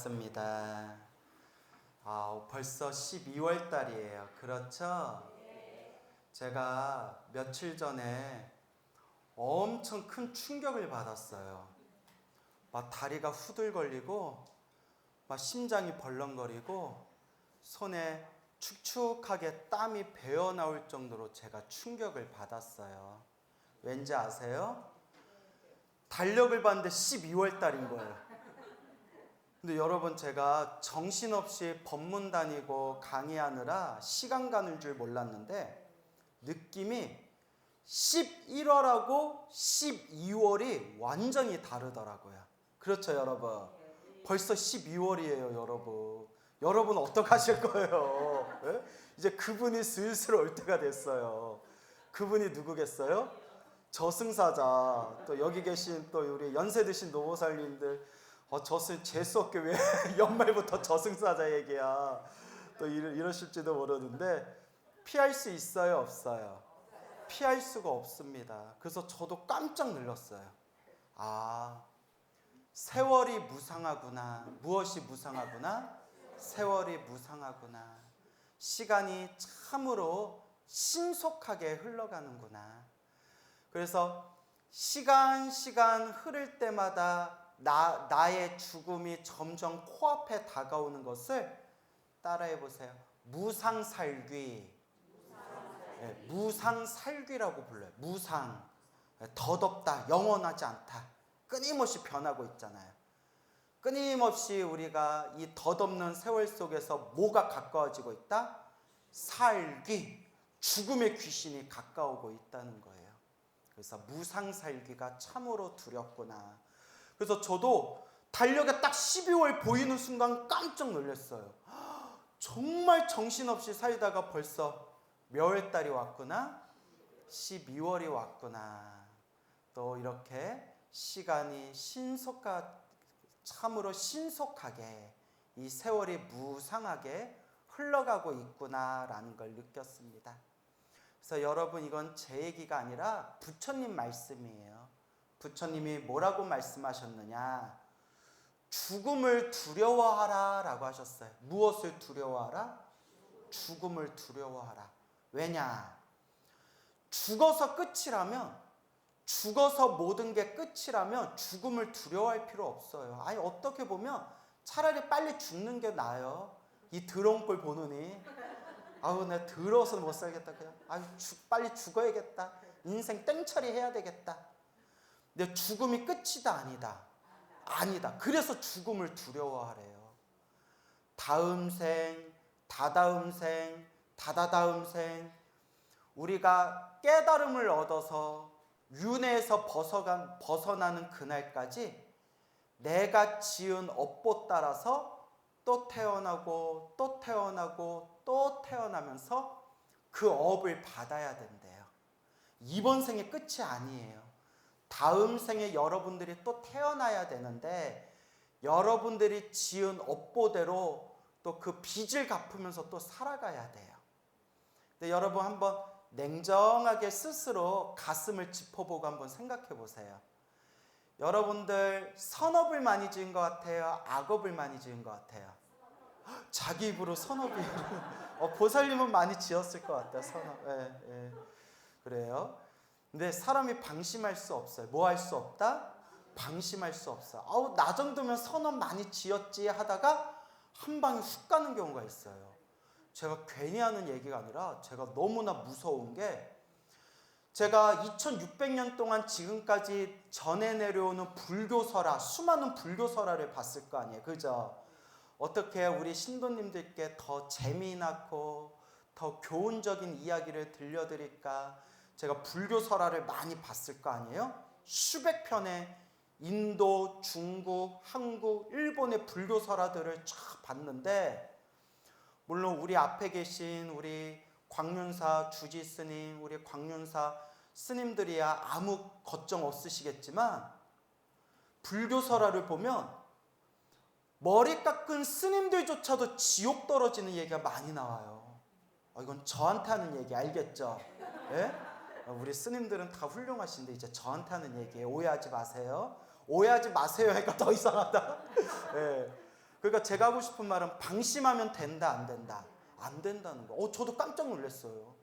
반갑습니다. 벌써 12월 달이에요. 그렇죠? 제가 며칠 전에 엄청 큰 충격을 받았어요. 막 다리가 후들거리고, 막 심장이 벌렁거리고, 손에 축축하게 땀이 배어 나올 정도로 제가 충격을 받았어요. 왠지 아세요? 달력을 봤는데 12월 달인 거예요. 근데 여러분, 제가 정신없이 법문 다니고 강의하느라 시간 가는 줄 몰랐는데 느낌이 11월하고 12월이 완전히 다르더라고요. 그렇죠, 여러분? 벌써 12월이에요, 여러분. 여러분 어떡하실 거예요? 예? 이제 그분이 슬슬 올 때가 됐어요. 그분이 누구겠어요? 저승사자. 또 여기 계신 또 우리 연세 드신 노보살님들, 재수 없게 왜 연말부터 저승사자 얘기야. 또 이러실지도 모르는데, 피할 수 있어요, 없어요? 피할 수가 없습니다. 그래서 저도 깜짝 놀랐어요. 세월이 무상하구나. 무엇이 무상하구나? 세월이 무상하구나. 시간이 참으로 신속하게 흘러가는구나. 그래서 시간 흐를 때마다 나의 죽음이 점점 코앞에 다가오는 것을 따라해 보세요. 무상살귀. 무상살귀라고 불러요. 무상. 덧없다. 영원하지 않다. 끊임없이 변하고 있잖아요. 끊임없이 우리가 이 덧없는 세월 속에서 뭐가 가까워지고 있다? 살귀. 죽음의 귀신이 가까우고 있다는 거예요. 그래서 무상살귀가 참으로 두렵구나. 그래서 저도 달력에 딱 12월 보이는 순간 깜짝 놀랐어요. 정말 정신없이 살다가 벌써 몇월 달이 왔구나? 12월이 왔구나. 또 이렇게 시간이 참으로 신속하게 이 세월이 무상하게 흘러가고 있구나라는 걸 느꼈습니다. 그래서 여러분, 이건 제 얘기가 아니라 부처님 말씀이에요. 부처님이 뭐라고 말씀하셨느냐? 죽음을 두려워하라 라고 하셨어요. 무엇을 두려워하라? 죽음을 두려워하라. 왜냐? 죽어서 끝이라면, 죽어서 모든 게 끝이라면 죽음을 두려워할 필요 없어요. 아니, 어떻게 보면 차라리 빨리 죽는 게 나아요. 이 더러운 꼴 보느니 내가 더러워서 못 살겠다. 그냥 빨리 죽어야겠다. 인생 땡처리 해야 되겠다. 근데 죽음이 끝이다, 아니다? 아니다. 그래서 죽음을 두려워하래요. 다음 생, 다다음 생, 다다다음 생, 우리가 깨달음을 얻어서 윤회에서 벗어나는 그날까지 내가 지은 업보 따라서 또 태어나고 또 태어나고 또 태어나면서 그 업을 받아야 된대요. 이번 생의 끝이 아니에요. 다음 생에 여러분들이 또 태어나야 되는데, 여러분들이 지은 업보대로 또 그 빚을 갚으면서 또 살아가야 돼요. 근데 여러분, 한번 냉정하게 스스로 가슴을 짚어보고 한번 생각해 보세요. 여러분들 선업을 많이 지은 것 같아요? 악업을 많이 지은 것 같아요? 자기 입으로 선업이에요. 보살님은 많이 지었을 것 같아요. 선업. 예. 그래요. 근데 사람이 방심할 수 없어요. 뭐 할 수 없다? 방심할 수 없어. 나 정도면 선업 많이 지었지 하다가 한 방에 훅 가는 경우가 있어요. 제가 괜히 하는 얘기가 아니라 제가 너무나 무서운 게, 제가 2600년 동안 지금까지 전해 내려오는 불교설화, 수많은 불교설화를 봤을 거 아니에요. 그죠? 어떻게 우리 신도님들께 더 재미나고 더 교훈적인 이야기를 들려드릴까, 제가 불교설화를 많이 봤을 거 아니에요? 수백 편의 인도, 중국, 한국, 일본의 불교설화들을 쫙 봤는데, 물론 우리 앞에 계신 우리 광륜사 주지 스님, 우리 광륜사 스님들이야 아무 걱정 없으시겠지만, 불교설화를 보면 머리 깎은 스님들조차도 지옥 떨어지는 얘기가 많이 나와요. 이건 저한테 하는 얘기 알겠죠? 예? 우리 스님들은 다 훌륭하신데 이제 저한테 하는 얘기예요. 오해하지 마세요. 오해하지 마세요 하니까 더 이상하다. 예. 그러니까 제가 하고 싶은 말은 방심하면 된다, 안 된다? 안 된다는 거. 저도 깜짝 놀랐어요.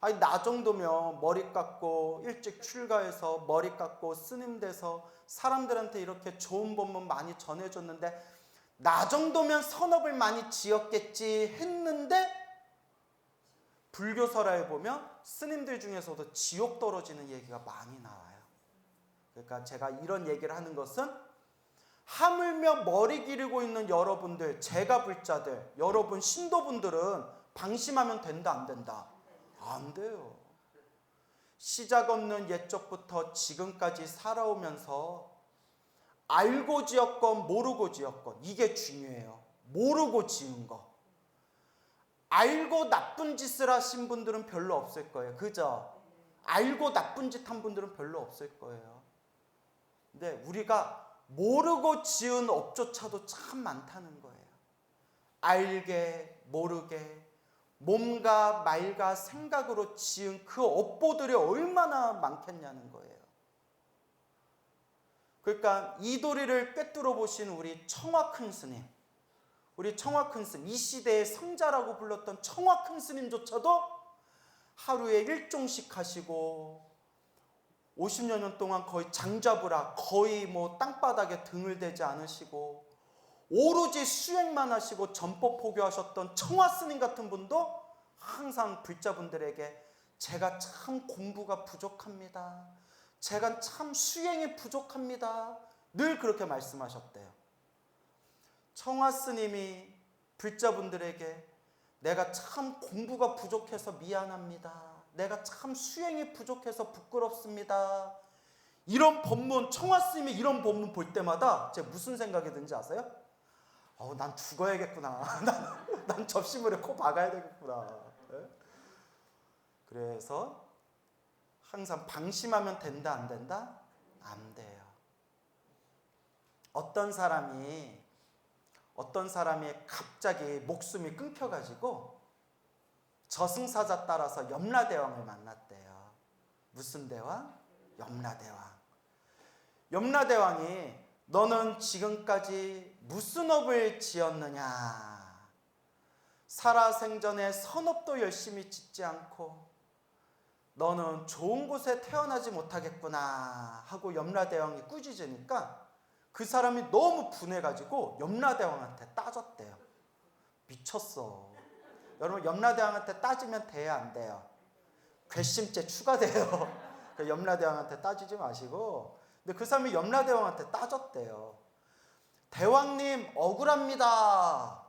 아니, 나 정도면 머리 깎고 일찍 출가해서 머리 깎고 스님 돼서 사람들한테 이렇게 좋은 법문 많이 전해줬는데 나 정도면 선업을 많이 지었겠지 했는데 불교설화에 보면 스님들 중에서도 지옥 떨어지는 얘기가 많이 나와요. 그러니까 제가 이런 얘기를 하는 것은 하물며 머리 기르고 있는 여러분들, 제가 불자들, 여러분 신도분들은 방심하면 된다, 안 된다? 안 돼요. 시작 없는 옛적부터 지금까지 살아오면서 알고 지었건 모르고 지었건 이게 중요해요. 모르고 지은 거. 알고 나쁜 짓을 하신 분들은 별로 없을 거예요. 그죠? 알고 나쁜 짓 한 분들은 별로 없을 거예요. 근데 우리가 모르고 지은 업조차도 참 많다는 거예요. 알게 모르게 몸과 말과 생각으로 지은 그 업보들이 얼마나 많겠냐는 거예요. 그러니까 이 도리를 꿰뚫어 보신 우리 청화 큰 스님, 우리 청화 큰 스님, 이 시대의 성자라고 불렀던 청화 큰 스님조차도 하루에 1종씩 하시고 50여 년 동안 거의 장자부라 거의 뭐 땅바닥에 등을 대지 않으시고 오로지 수행만 하시고 전법 포교하셨던 청화 스님 같은 분도 항상 불자분들에게 제가 참 공부가 부족합니다. 제가 참 수행이 부족합니다. 늘 그렇게 말씀하셨대요. 청화 스님이 불자분들에게 내가 참 공부가 부족해서 미안합니다. 내가 참 수행이 부족해서 부끄럽습니다. 이런 법문, 청화 스님이 이런 법문 볼 때마다 제가 무슨 생각이 드는지 아세요? 난 죽어야겠구나. 난 접시물에 코 박아야 되겠구나. 그래서 항상 방심하면 된다, 안 된다? 안 돼요. 어떤 사람이 갑자기 목숨이 끊겨가지고 저승사자 따라서 염라대왕을 만났대요. 무슨 대왕? 염라대왕. 염라대왕이 너는 지금까지 무슨 업을 지었느냐? 살아생전에 선업도 열심히 짓지 않고 너는 좋은 곳에 태어나지 못하겠구나 하고 염라대왕이 꾸짖으니까 그 사람이 너무 분해가지고 염라대왕한테 따졌대요. 미쳤어. 여러분, 염라대왕한테 따지면 돼야 안 돼요? 괘씸죄 추가돼요. 염라대왕한테 따지지 마시고. 근데 그 사람이 염라대왕한테 따졌대요. 대왕님 억울합니다.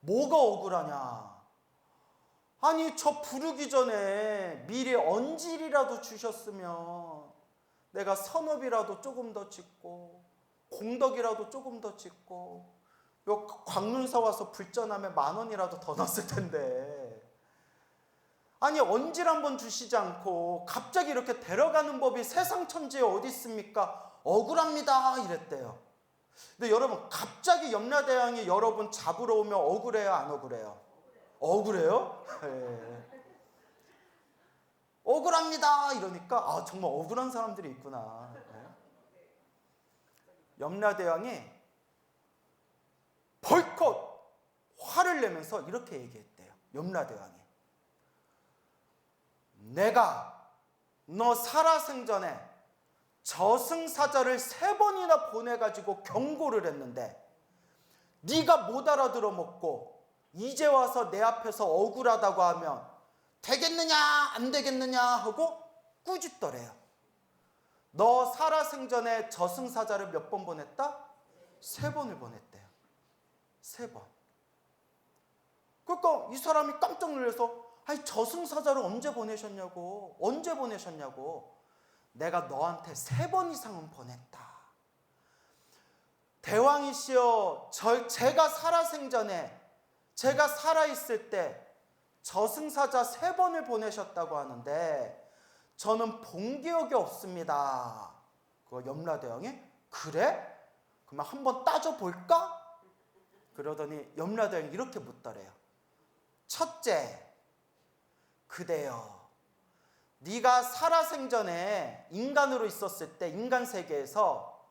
뭐가 억울하냐? 아니, 저 부르기 전에 미리 언질이라도 주셨으면 내가 선업이라도 조금 더 짓고 공덕이라도 조금 더 짓고 요 광문사 와서 불전하면 10,000원이라도 더 넣었을 텐데, 아니 언질 한번 주시지 않고 갑자기 이렇게 데려가는 법이 세상 천지에 어디 있습니까? 억울합니다 이랬대요. 근데 여러분, 갑자기 염라대왕이 여러분 잡으러 오면 억울해요, 안 억울해요? 억울해요? 네. 억울합니다 이러니까 정말 억울한 사람들이 있구나. 네. 염라대왕이 벌컥 화를 내면서 이렇게 얘기했대요. 염라대왕이, 내가 너 살아생전에 저승사자를 3번이나 보내가지고 경고를 했는데 네가 못 알아들어 먹고 이제 와서 내 앞에서 억울하다고 하면 되겠느냐 안 되겠느냐 하고 꾸짖더래요. 너 살아생전에 저승사자를 몇 번 보냈다? 3번을 보냈대요. 3번. 그러니까 이 사람이 깜짝 놀라서 아니 저승사자를 언제 보내셨냐고. 내가 너한테 3번 이상은 보냈다. 대왕이시여, 제가 살아생전에, 제가 살아있을 때 저승사자 3번을 보내셨다고 하는데 저는 본 기억이 없습니다. 그 염라대왕이 그래? 그러면 한번 따져볼까? 그러더니 염라대왕이 이렇게 묻더래요. 첫째, 그대여, 네가 살아생전에 인간으로 있었을 때 인간 세계에서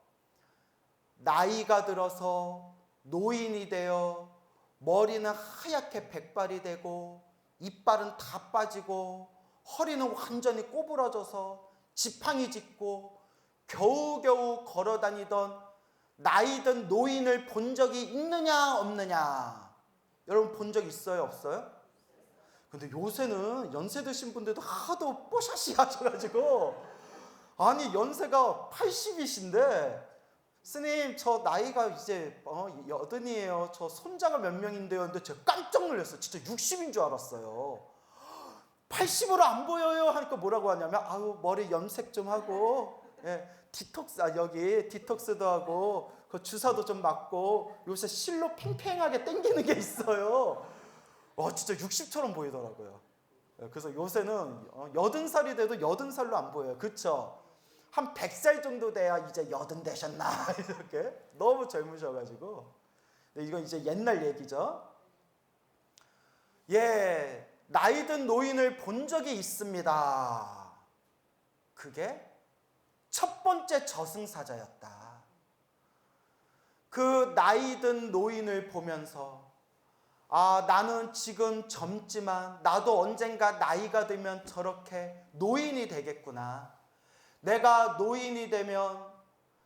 나이가 들어서 노인이 되어 머리는 하얗게 백발이 되고 이빨은 다 빠지고 허리는 완전히 꼬부러져서 지팡이 짚고 겨우겨우 걸어다니던 나이든 노인을 본 적이 있느냐 없느냐? 여러분 본 적 있어요 없어요? 근데 요새는 연세 드신 분들도 하도 뽀샤시 하셔가지고 아니 연세가 80이신데 스님 저 나이가 이제 80이에요. 저 손자가 몇 명인데요. 근데 제가 깜짝 놀랐어요. 진짜 60인 줄 알았어요. 80으로 안 보여요 하니까 뭐라고 하냐면 아유 머리 염색 좀 하고 디톡스 여기 디톡스도 하고 그 주사도 좀 맞고 요새 실로 팽팽하게 당기는 게 있어요. 진짜 60처럼 보이더라고요. 그래서 요새는 80살이 돼도 80살로 안 보여요. 그렇죠? 한 100살 정도 돼야 이제 80 되셨나 이렇게 너무 젊으셔가지고. 근데 이건 이제 옛날 얘기죠. 예, 나이든 노인을 본 적이 있습니다. 그게 첫 번째 저승사자였다. 그 나이든 노인을 보면서 나는 지금 젊지만 나도 언젠가 나이가 들면 저렇게 노인이 되겠구나. 내가 노인이 되면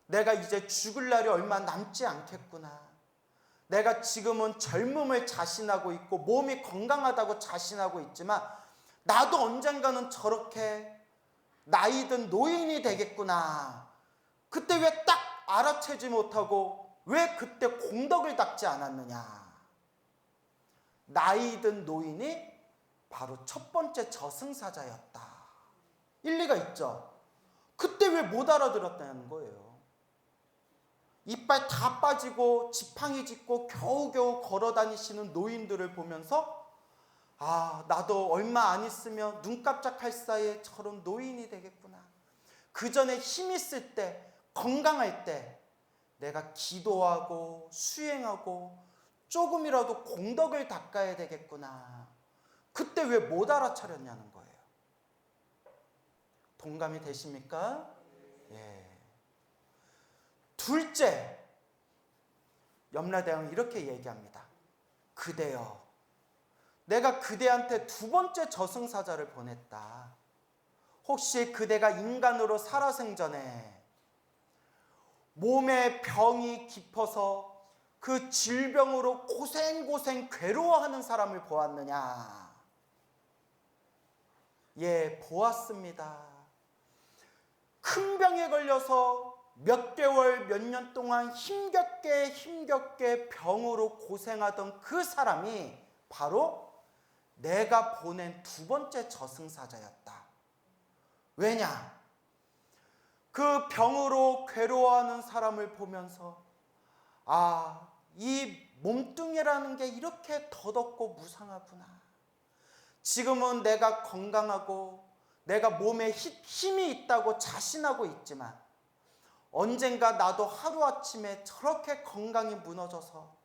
내가 이제 죽을 날이 얼마 남지 않겠구나. 내가 지금은 젊음을 자신하고 있고 몸이 건강하다고 자신하고 있지만 나도 언젠가는 저렇게 나이든 노인이 되겠구나. 그때 왜 딱 알아채지 못하고 왜 그때 공덕을 닦지 않았느냐. 나이든 노인이 바로 첫 번째 저승사자였다. 일리가 있죠. 그때 왜 못 알아들었다는 거예요. 이빨 다 빠지고 지팡이 짚고 겨우겨우 걸어다니시는 노인들을 보면서 나도 얼마 안 있으면 눈 깜짝할 사이에 저런 노인이 되겠구나. 그 전에 힘 있을 때 건강할 때 내가 기도하고 수행하고 조금이라도 공덕을 닦아야 되겠구나. 그때 왜 못 알아차렸냐는 거예요. 동감이 되십니까? 예. 둘째, 염라대왕이 이렇게 얘기합니다. 그대여, 내가 그대한테 두 번째 저승사자를 보냈다. 혹시 그대가 인간으로 살아생전에 몸에 병이 깊어서 그 질병으로 고생고생 괴로워하는 사람을 보았느냐? 예, 보았습니다. 큰 병에 걸려서 몇 개월, 몇 년 동안 힘겹게 병으로 고생하던 그 사람이 바로 내가 보낸 두 번째 저승사자였다. 왜냐? 그 병으로 괴로워하는 사람을 보면서 이 몸뚱이라는 게 이렇게 더덥고 무상하구나. 지금은 내가 건강하고 내가 몸에 힘이 있다고 자신하고 있지만 언젠가 나도 하루아침에 저렇게 건강이 무너져서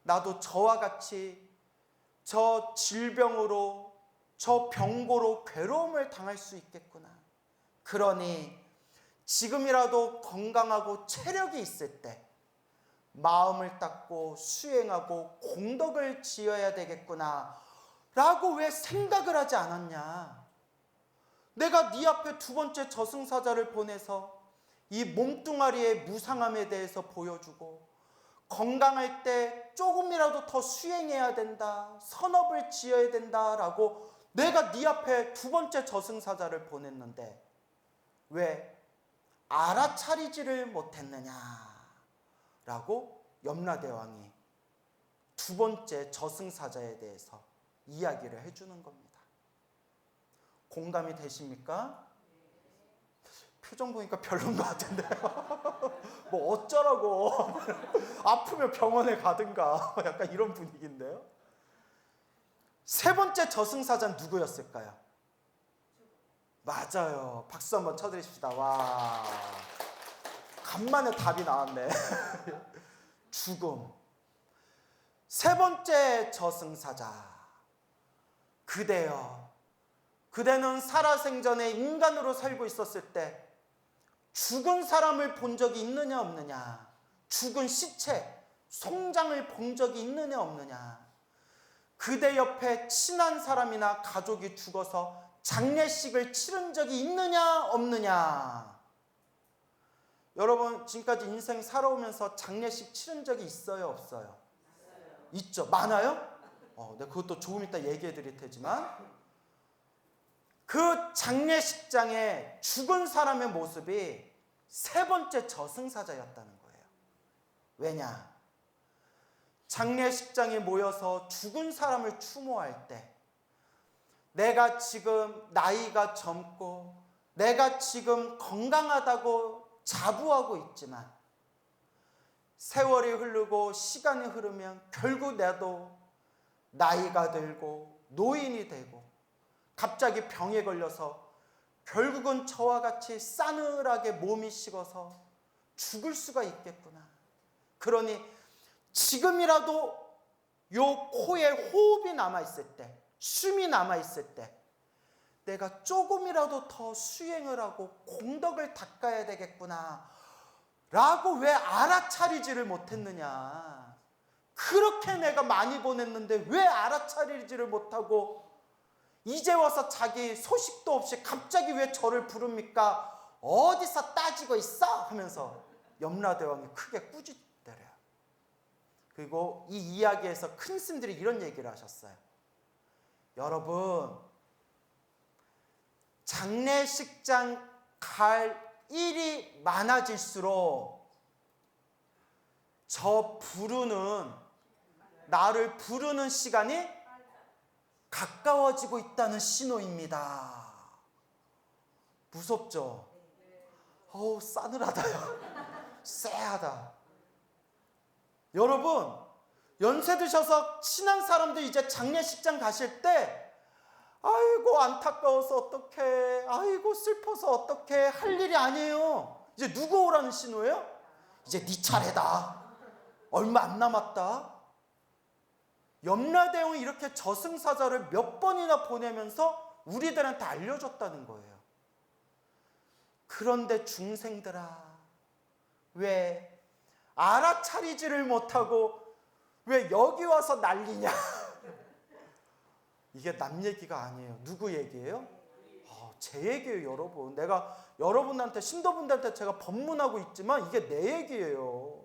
나도 저와 같이 저 질병으로 저 병고로 괴로움을 당할 수 있겠구나. 그러니 지금이라도 건강하고 체력이 있을 때 마음을 닦고 수행하고 공덕을 지어야 되겠구나 라고 왜 생각을 하지 않았냐. 내가 네 앞에 두 번째 저승사자를 보내서 이 몸뚱아리의 무상함에 대해서 보여주고 건강할 때 조금이라도 더 수행해야 된다, 선업을 지어야 된다라고 내가 네 앞에 두 번째 저승사자를 보냈는데 왜 알아차리지를 못했느냐라고 염라대왕이 두 번째 저승사자에 대해서 이야기를 해주는 겁니다. 공감이 되십니까? 표정 보니까 별론 것 같은데요. 뭐 어쩌라고. 아프면 병원에 가든가 약간 이런 분위기인데요. 세 번째 저승사자는 누구였을까요? 맞아요. 박수 한번 쳐드립시다. 와, 간만에 답이 나왔네. 죽음. 세 번째 저승사자. 그대여, 그대는 살아생전에 인간으로 살고 있었을 때 죽은 사람을 본 적이 있느냐 없느냐. 죽은 시체, 송장을 본 적이 있느냐 없느냐? 그대 옆에 친한 사람이나 가족이 죽어서 장례식을 치른 적이 있느냐 없느냐? 여러분 지금까지 인생 살아오면서 장례식 치른 적이 있어요 없어요? 있죠. 많아요? 네, 그것도 조금 이따 얘기해 드릴 테지만 그 장례식장에 죽은 사람의 모습이 세 번째 저승사자였다는 거예요. 왜냐? 장례식장에 모여서 죽은 사람을 추모할 때 내가 지금 나이가 젊고 내가 지금 건강하다고 자부하고 있지만 세월이 흐르고 시간이 흐르면 결국 나도 나이가 들고 노인이 되고 갑자기 병에 걸려서 결국은 저와 같이 싸늘하게 몸이 식어서 죽을 수가 있겠구나. 그러니 지금이라도 요 코에 호흡이 남아있을 때, 숨이 남아있을 때 내가 조금이라도 더 수행을 하고 공덕을 닦아야 되겠구나 라고 왜 알아차리지를 못했느냐. 그렇게 내가 많이 보냈는데 왜 알아차리지를 못하고 이제 와서 자기 소식도 없이 갑자기 왜 저를 부릅니까? 어디서 따지고 있어? 하면서 염라대왕이 크게 꾸짖더래요. 그리고 이 이야기에서 큰 스님들이 이런 얘기를 하셨어요. 여러분, 장례식장 갈 일이 많아질수록 나를 부르는 시간이 가까워지고 있다는 신호입니다. 무섭죠? 어우, 싸늘하다요. 쎄하다. 여러분, 연세 드셔서 친한 사람들 이제 장례식장 가실 때 아이고 안타까워서 어떡해, 아이고 슬퍼서 어떡해 할 일이 아니에요. 이제 누구 오라는 신호예요? 이제 네 차례다. 얼마 안 남았다. 염라대왕이 이렇게 저승사자를 몇 번이나 보내면서 우리들한테 알려줬다는 거예요. 그런데 중생들아, 왜 알아차리지를 못하고 왜 여기 와서 난리냐? 이게 남 얘기가 아니에요. 누구 얘기예요? 제 얘기예요, 여러분. 내가 여러분한테, 신도분들한테 제가 법문하고 있지만 이게 내 얘기예요.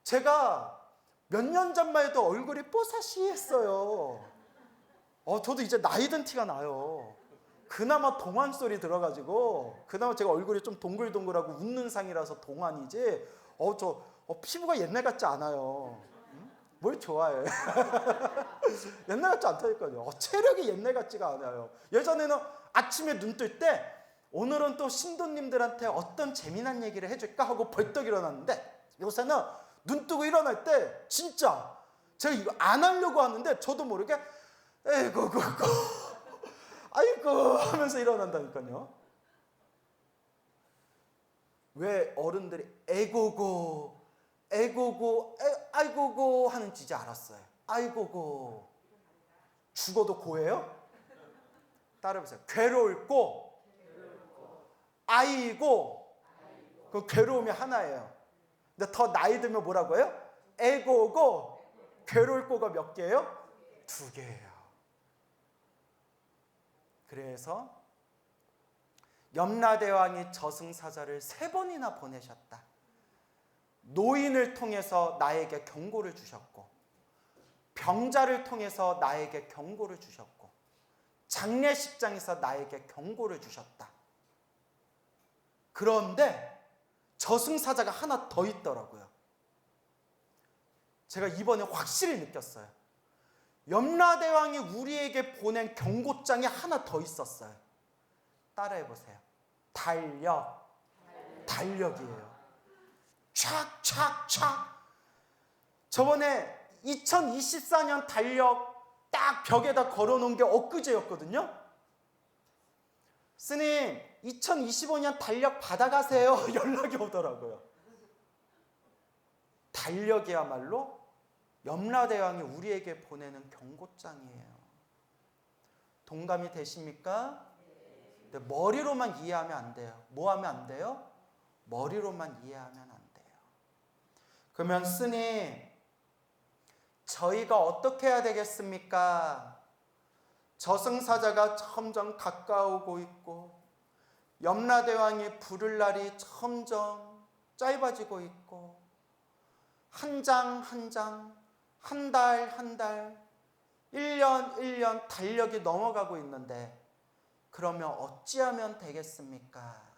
제가 몇 년 전만 해도 얼굴이 뽀사시했어요. 저도 이제 나이 든 티가 나요. 그나마 동안 소리 들어가지고 그나마 제가 얼굴이 좀 동글동글하고 웃는 상이라서 동안이지 피부가 옛날 같지 않아요. 뭘 좋아해. 옛날 같지 않다니까요. 체력이 옛날 같지가 않아요. 예전에는 아침에 눈 뜰 때 오늘은 또 신도님들한테 어떤 재미난 얘기를 해줄까 하고 벌떡 일어났는데 요새는 눈 뜨고 일어날 때 진짜 제가 이거 안 하려고 하는데 저도 모르게 에이고 아이고 하면서 일어난다니까요. 왜 어른들이 에고고 아이고고 하는지 이제 알았어요. 아이고고. 죽어도 고예요? 따라해보세요. 괴로울 고, 아이고. 그 괴로움이 하나예요. 근데 더 나이 들면 뭐라고 해요? 에고고. 괴로울 고가 몇 개예요? 2개예요. 그래서 염라대왕이 저승사자를 3번이나 보내셨다. 노인을 통해서 나에게 경고를 주셨고, 병자를 통해서 나에게 경고를 주셨고, 장례식장에서 나에게 경고를 주셨다. 그런데 저승사자가 하나 더 있더라고요. 제가 이번에 확실히 느꼈어요. 염라대왕이 우리에게 보낸 경고장이 하나 더 있었어요. 따라해보세요. 달력이에요. 촥촥촥. 저번에 2024년 달력 딱 벽에다 걸어놓은 게 엊그제였거든요. 스님, 2025년 달력 받아가세요. 연락이 오더라고요. 달력이야말로 염라대왕이 우리에게 보내는 경고장이에요. 동감이 되십니까? 근데 머리로만 이해하면 안 돼요. 뭐 하면 안 돼요? 머리로만 이해하면 안 돼요. 그러면 스님, 저희가 어떻게 해야 되겠습니까? 저승사자가 점점 가까우고 있고 염라대왕이 부를 날이 점점 짧아지고 있고 한 장 한 장, 한 달 한 달, 1년 1년 달력이 넘어가고 있는데 그러면 어찌하면 되겠습니까?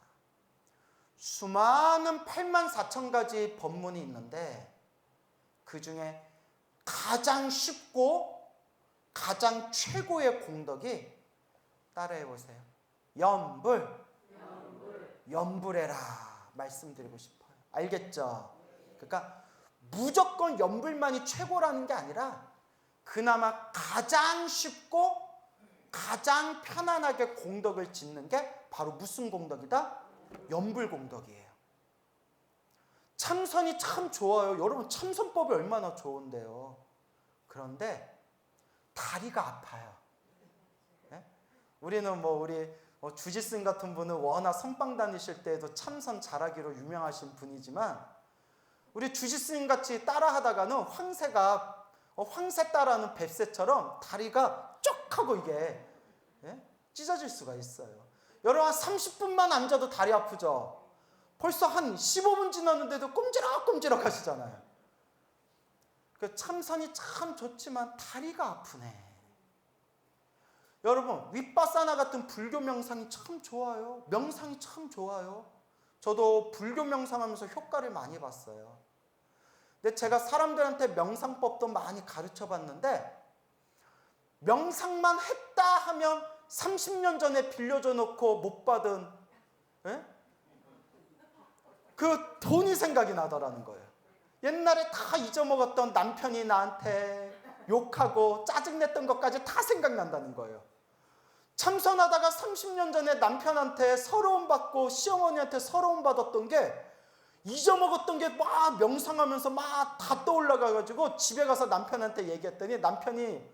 수많은 8만 4천 가지 법문이 있는데 그 중에 가장 쉽고 가장 최고의 공덕이 따라해 보세요. 염불해라 말씀드리고 싶어요. 알겠죠? 그러니까 무조건 염불만이 최고라는 게 아니라 그나마 가장 쉽고 가장 편안하게 공덕을 짓는 게 바로 무슨 공덕이다? 염불공덕이에요. 참선이 참 좋아요. 여러분 참선법이 얼마나 좋은데요. 그런데 다리가 아파요. 네? 우리는 우리 주지스님 같은 분은 워낙 선방 다니실 때에도 참선 잘하기로 유명하신 분이지만 우리 주지스님 같이 따라하다가는 황새 따라하는 뱁새처럼 다리가 쪽 하고 이게 찢어질 수가 있어요. 여러분 한 30분만 앉아도 다리 아프죠? 벌써 한 15분 지났는데도 꼼지락꼼지락 하시잖아요. 그 참선이 참 좋지만 다리가 아프네. 여러분 윗바사나 같은 불교 명상이 참 좋아요. 명상이 참 좋아요. 저도 불교 명상하면서 효과를 많이 봤어요. 근데 제가 사람들한테 명상법도 많이 가르쳐 봤는데 명상만 했다 하면 30년 전에 빌려줘 놓고 못 받은 그 돈이 생각이 나더라는 거예요. 옛날에 다 잊어먹었던 남편이 나한테 욕하고 짜증냈던 것까지 다 생각난다는 거예요. 참선하다가 30년 전에 남편한테 서러움 받고 시어머니한테 서러움 받았던 게 잊어먹었던 게 막 명상하면서 막 다 떠올라가가지고 집에 가서 남편한테 얘기했더니 남편이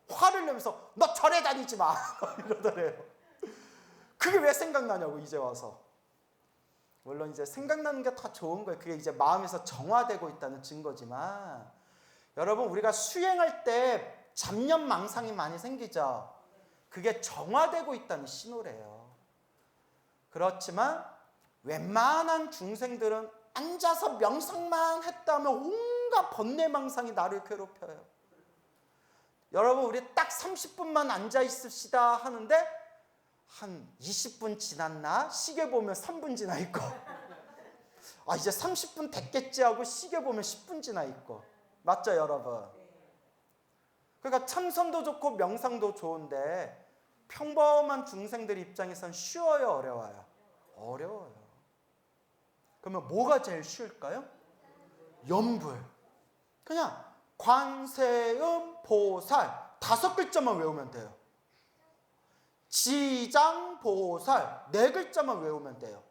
화를 내면서 너 절에 다니지 마 이러더래요. 그게 왜 생각나냐고 이제 와서. 물론 이제 생각나는 게 다 좋은 거예요. 그게 이제 마음에서 정화되고 있다는 증거지만 여러분 우리가 수행할 때 잡념망상이 많이 생기죠. 그게 정화되고 있다는 신호래요. 그렇지만 웬만한 중생들은 앉아서 명상만 했다면 온갖 번뇌망상이 나를 괴롭혀요. 여러분 우리 딱 30분만 앉아 있읍시다 하는데 한 20분 지났나? 시계 보면 3분 지나 있고 이제 30분 됐겠지 하고 시계 보면 10분 지나 있고 맞죠 여러분? 그러니까 참선도 좋고 명상도 좋은데 평범한 중생들 입장에선 쉬워요 어려워요? 어려워요. 그러면 뭐가 제일 쉬울까요? 염불. 그냥 관세음 보살 5글자만 외우면 돼요. 지장보살 4글자만 외우면 돼요.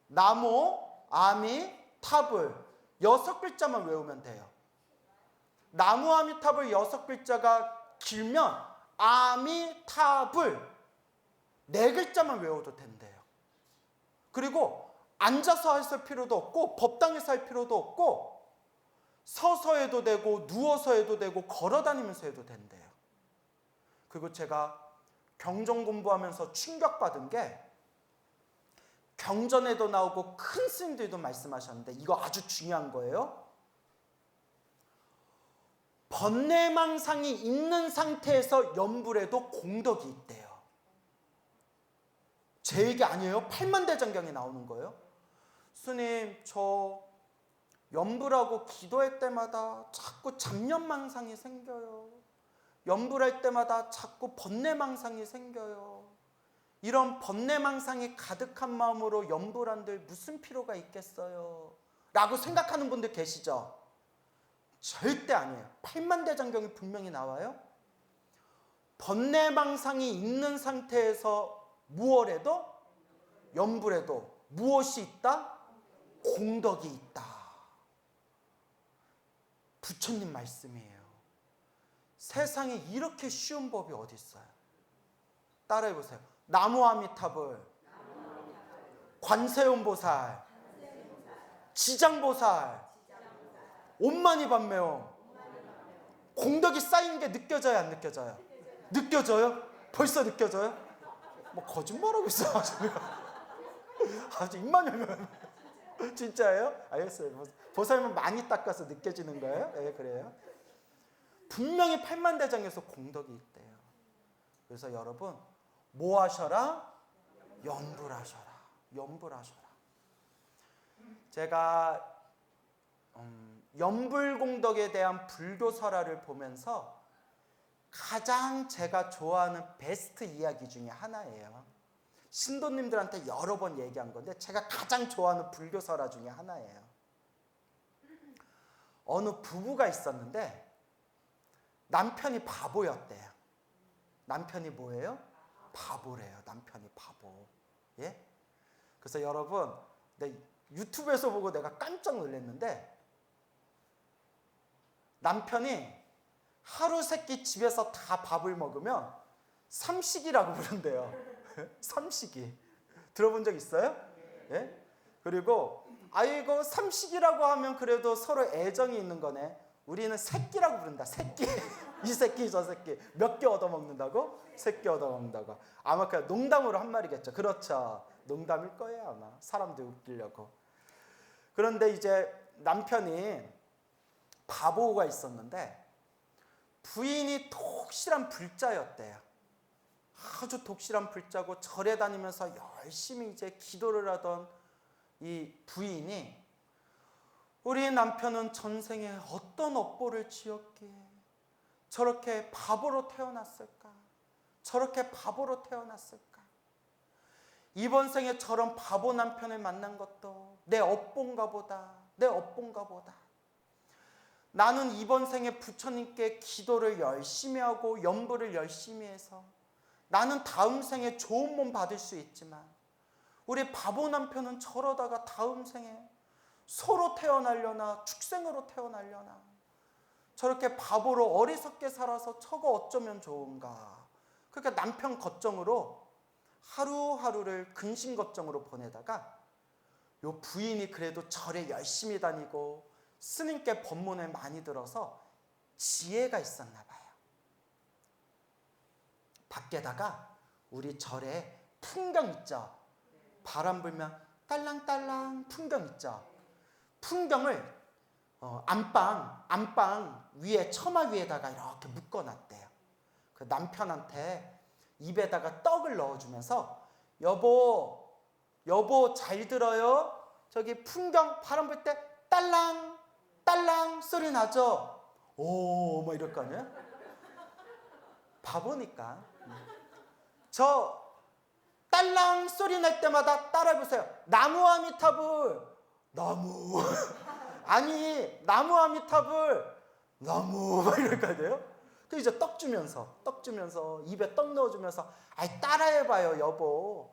나모 아미 타불 6글자만 외우면 돼요. 나무 아미타불 6글자가 길면 아미타불 4글자만 외워도 된대요. 그리고 앉아서 할 필요도 없고 법당에서 할 필요도 없고 서서 해도 되고 누워서 해도 되고 걸어다니면서 해도 된대요. 그리고 제가 경전 공부하면서 충격받은 게 경전에도 나오고 큰 스님들도 말씀하셨는데 이거 아주 중요한 거예요. 번뇌망상이 있는 상태에서 염불해도 공덕이 있대요. 제 얘기 아니에요. 팔만대장경에 나오는 거예요. 스님 저 염불하고 기도할 때마다 자꾸 잡념망상이 생겨요. 염불할 때마다 자꾸 번뇌망상이 생겨요. 이런 번뇌망상이 가득한 마음으로 염불한들 무슨 필요가 있겠어요? 라고 생각하는 분들 계시죠? 절대 아니에요. 팔만대장경이 분명히 나와요. 번뇌망상이 있는 상태에서 무엇해도 염불해도 무엇이 있다? 공덕이 있다. 부처님 말씀이에요. 세상에 이렇게 쉬운 법이 어디 있어요? 따라해보세요. 나무아미타불, 관세음보살, 지장보살, 옷만이 밤매워. 공덕이 쌓인 게 느껴져요, 안 느껴져요? 느껴져요? 벌써 느껴져요? 뭐 거짓말하고 있어. 아주 입만 열면. 진짜예요? 알겠어요. 보살면 많이 닦아서 느껴지는 거예요? 예, 그래요. 분명히 팔만대장에서 공덕이 있대요. 그래서 여러분, 뭐 하셔라? 염불하셔라. 염불하셔라. 제가 염불공덕에 대한 불교설화를 보면서 가장 제가 좋아하는 베스트 이야기 중에 하나예요. 신도님들한테 여러 번 얘기한 건데 제가 가장 좋아하는 불교설화 중에 하나예요. 어느 부부가 있었는데 남편이 바보였대요. 남편이 뭐예요? 바보래요. 남편이 바보. 예? 그래서 여러분, 유튜브에서 보고 내가 깜짝 놀랐는데 남편이 하루 세끼 집에서 다 밥을 먹으면 삼식이라고 부른대요. 삼식이. 들어본 적 있어요? 예? 그리고 아이고 삼식이라고 하면 그래도 서로 애정이 있는 거네. 우리는 새끼라고 부른다. 새끼. 이 새끼 저 새끼. 몇 개 얻어먹는다고? 새끼 얻어먹는다고. 아마 그냥 농담으로 한 말이겠죠. 그렇죠. 농담일 거예요 아마. 사람들 웃기려고. 그런데 이제 남편이 바보가 있었는데 부인이 독실한 불자였대요. 아주 독실한 불자고 절에 다니면서 열심히 이제 기도를 하던 이 부인이 우리 남편은 전생에 어떤 업보를 지었기에 저렇게 바보로 태어났을까? 저렇게 바보로 태어났을까? 이번 생에 저런 바보 남편을 만난 것도 내 업보인가 보다. 내 업보인가 보다. 나는 이번 생에 부처님께 기도를 열심히 하고 염불을 열심히 해서 나는 다음 생에 좋은 몸 받을 수 있지만 우리 바보 남편은 저러다가 다음 생에 소로 태어나려나 축생으로 태어나려나 저렇게 바보로 어리석게 살아서 저거 어쩌면 좋은가. 그러니까 남편 걱정으로 하루하루를 근심 걱정으로 보내다가 요 부인이 그래도 절에 열심히 다니고 스님께 법문을 많이 들어서 지혜가 있었나 봐요. 밖에다가 우리 절에 풍경 있죠. 바람 불면 딸랑딸랑 풍경 있죠. 풍경을 안방 위에 처마 위에다가 이렇게 묶어놨대요. 그 남편한테 입에다가 떡을 넣어주면서 여보 잘 들어요? 저기 풍경 바람 불 때 딸랑 딸랑 소리 나죠? 오, 뭐 이럴 거 아니에요? 바보니까. 저 딸랑 소리 날 때마다 따라해보세요. 나무 아미타불. 나무. 아니 나무 아미타불. 나무. 막 이럴 거 아니에요? 그 이제 떡 주면서 입에 떡 넣어주면서 아이 따라해봐요 여보.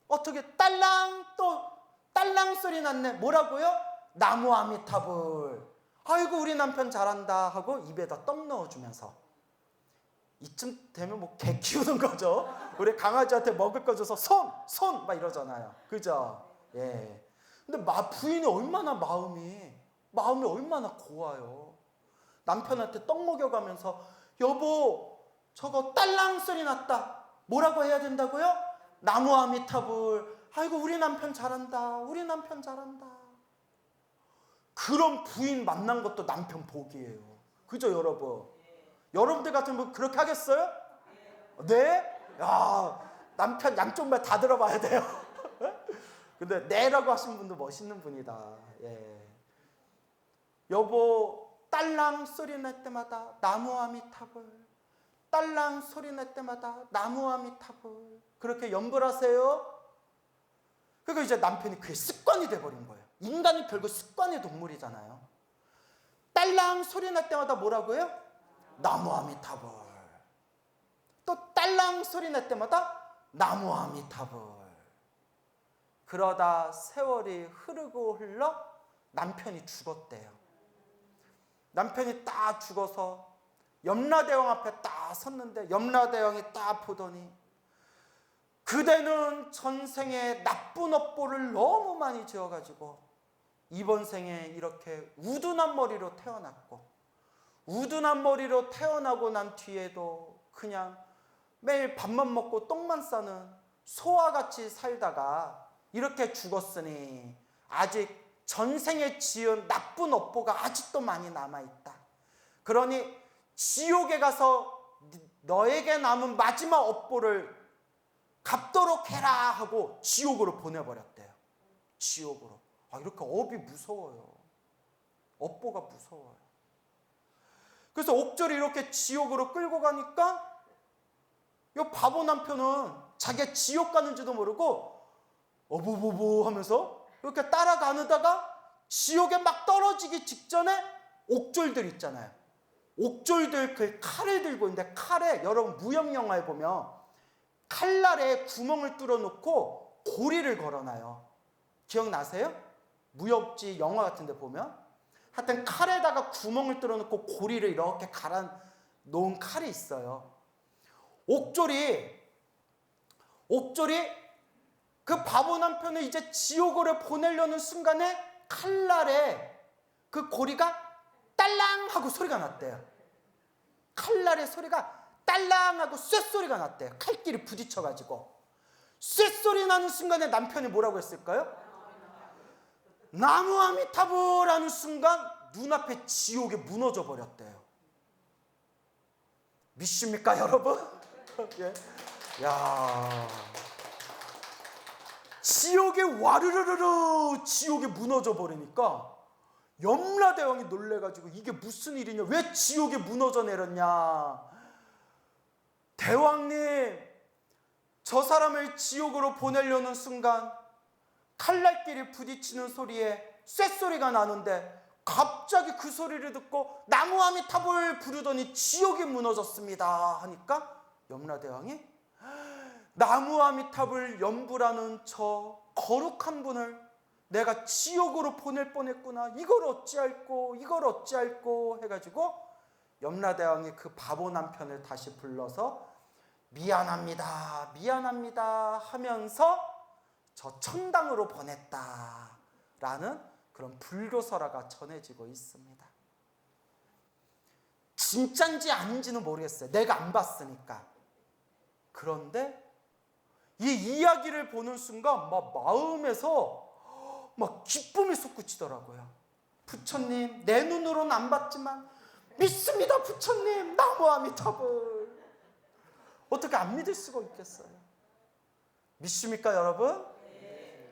어떻게 딸랑 또 딸랑 소리 났네. 뭐라고요? 나무 아미타불. 아이고 우리 남편 잘한다 하고 입에다 떡 넣어주면서 이쯤 되면 뭐 개 키우는 거죠. 우리 강아지한테 먹을 거 줘서 손 막 이러잖아요. 그죠? 예. 근데 부인이 얼마나 마음이 얼마나 고와요. 남편한테 떡 먹여가면서 여보 저거 딸랑 소리 났다. 뭐라고 해야 된다고요? 나무 아미타불. 아이고 우리 남편 잘한다. 우리 남편 잘한다. 그런 부인 만난 것도 남편 복이에요. 그죠 여러분? 여러분들 같으면 그렇게 하겠어요? 네? 야, 남편 양쪽 말 다 들어봐야 돼요. 근데 네라고 하신 분도 멋있는 분이다. 예. 여보 딸랑 소리 날 때마다 나무 아미타불. 딸랑 소리 날 때마다 나무 아미타불. 그렇게 염불하세요. 그러니까 이제 남편이 그게 습관이 돼버린 거예요. 인간이 결국 습관의 동물이잖아요. 딸랑 소리 날 때마다 뭐라고요? 나무 아미타불. 또 딸랑 소리 날 때마다 나무 아미타불. 그러다 세월이 흐르고 흘러 남편이 죽었대요. 남편이 딱 죽어서 염라대왕 앞에 딱 섰는데 염라대왕이 딱 보더니 그대는 전생에 나쁜 업보를 너무 많이 지어가지고 이번 생에 이렇게 우둔한 머리로 태어났고, 우둔한 머리로 태어나고 난 뒤에도 그냥 매일 밥만 먹고 똥만 싸는 소와 같이 살다가 이렇게 죽었으니 아직 전생에 지은 나쁜 업보가 아직도 많이 남아있다. 그러니 지옥에 가서 너에게 남은 마지막 업보를 갚도록 해라 하고 지옥으로 보내버렸대요. 지옥으로. 이렇게 업이 무서워요. 업보가 무서워요. 그래서 옥졸이 이렇게 지옥으로 끌고 가니까 이 바보 남편은 자기가 지옥 가는지도 모르고 어부부부 하면서 이렇게 따라가다가 지옥에 막 떨어지기 직전에 옥졸들 있잖아요. 옥졸들 그 칼을 들고 있는데, 칼에 여러분 무협 영화에 보면 칼날에 구멍을 뚫어놓고 고리를 걸어놔요. 기억나세요? 무협지 영화 같은 데 보면 하여튼 칼에다가 구멍을 뚫어놓고 고리를 이렇게 갈아 놓은 칼이 있어요. 옥졸이 그 바보 남편을 이제 지옥으로 보내려는 순간에 칼날에 그 고리가 딸랑 하고 소리가 났대요. 칼날의 소리가 딸랑 하고 쇳소리가 났대요. 칼끼리 부딪혀가지고 쇳소리 나는 순간에 남편이 뭐라고 했을까요? 나무 아미타불 순간 눈앞에 지옥에 무너져 버렸대요. 믿습니까 여러분? 예. 야, 지옥에 와르르르르 지옥에 무너져 버리니까 염라대왕이 놀래가지고 이게 무슨 일이냐, 왜 지옥에 무너져 내렸냐. 대왕님, 저 사람을 지옥으로 보내려는 순간 칼날끼리 부딪히는 소리에 쇳소리가 나는데 갑자기 그 소리를 듣고 나무 아미타불 부르더니 지옥이 무너졌습니다 하니까 염라대왕이 나무 아미타불 연부라는 저 거룩한 분을 내가 지옥으로 보낼 뻔했구나, 이걸 어찌할꼬 해가지고 염라대왕이 그 바보 남편을 다시 불러서 미안합니다 하면서 저 천당으로 보냈다라는 그런 불교설화가 전해지고 있습니다. 진짠지 아닌지는 모르겠어요. 내가 안 봤으니까. 그런데 이 이야기를 보는 순간 막 마음에서 막 기쁨이 솟구치더라고요. 부처님, 내 눈으로는 안 봤지만 믿습니다 부처님, 나무 아미타불. 어떻게 안 믿을 수가 있겠어요? 믿습니까 여러분?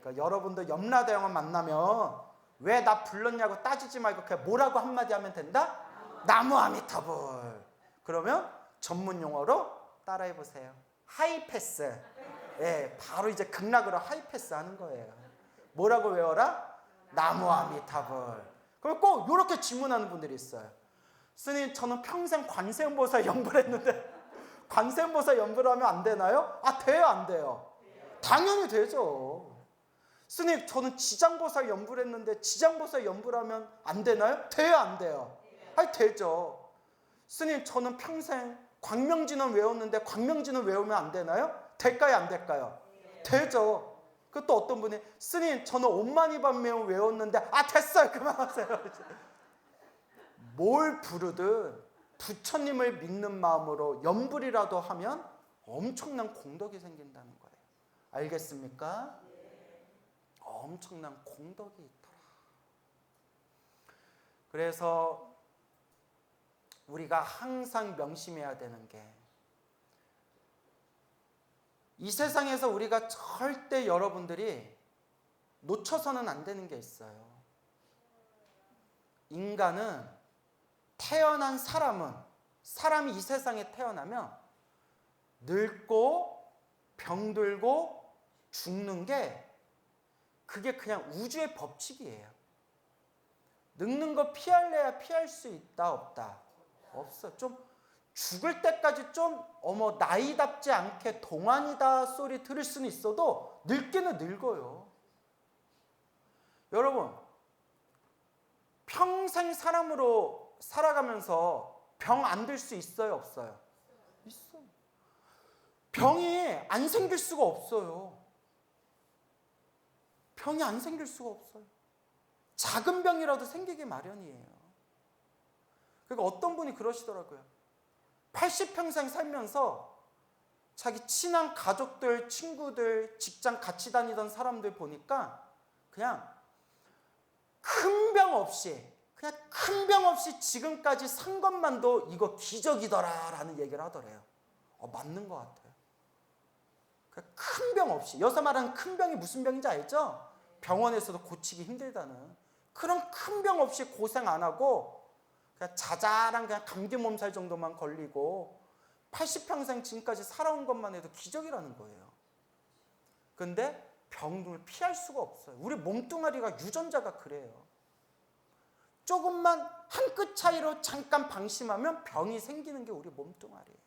그러니까 여러분도 염라대왕을 만나면 왜 나 불렀냐고 따지지 말고 그냥 뭐라고 한마디 하면 된다? 나무 아미타불. 그러면 전문 용어로 따라해 보세요. 하이패스. 예, 바로 이제 극락으로 하이패스 하는 거예요. 뭐라고 외워라? 나무 아미타불. 그럼 꼭 이렇게 질문하는 분들이 있어요. 스님, 저는 평생 관세음보살 연불 했는데 관세음보살 연불 하면 안 되나요? 돼요, 안 돼요? 당연히 되죠. 스님, 저는 지장보살 연불 했는데 지장보살 연불하면 안 되나요? 돼요, 안 돼요? 되죠. 스님, 저는 평생 광명진원 외웠는데 광명진원 외우면 안 되나요? 될까요, 안 될까요? 되죠. 그 또 어떤 분이 스님, 저는 옴마니밤메 외웠는데 됐어요, 그만하세요. 뭘 부르든 부처님을 믿는 마음으로 연불이라도 하면 엄청난 공덕이 생긴다는 거예요. 알겠습니까? 엄청난 공덕이 있더라. 그래서 우리가 항상 명심해야 되는 게, 이 세상에서 우리가 절대 여러분들이 놓쳐서는 안 되는 게 있어요. 인간은 태어난 사람이 이 세상에 태어나면 늙고 병들고 죽는 게 그게 그냥 우주의 법칙이에요. 늙는 거 피할래야 피할 수 있다 없다? 없어. 좀 죽을 때까지 좀 나이답지 않게 동안이다 소리 들을 수는 있어도 늙기는 늙어요. 여러분, 평생 사람으로 살아가면서 병 안 들 수 있어요, 없어요? 있어. 병이 안 생길 수가 없어요. 병이 안 생길 수가 없어요. 작은 병이라도 생기기 마련이에요. 그러니까 어떤 분이 그러시더라고요. 80평생 살면서 자기 친한 가족들, 친구들, 직장 같이 다니던 사람들 보니까 그냥 큰 병 없이 지금까지 산 것만도 이거 기적이더라 라는 얘기를 하더래요. 맞는 것 같아요. 큰 병 없이, 여기서 말하는 큰 병이 무슨 병인지 알죠? 병원에서도 고치기 힘들다는 그런 큰 병 없이 고생 안 하고 그냥 자잘한 그냥 감기 몸살 정도만 걸리고 80평생 지금까지 살아온 것만 해도 기적이라는 거예요. 근데 병을 피할 수가 없어요. 우리 몸뚱아리가 유전자가 그래요. 조금만 한 끗 차이로 잠깐 방심하면 병이 생기는 게 우리 몸뚱아리예요.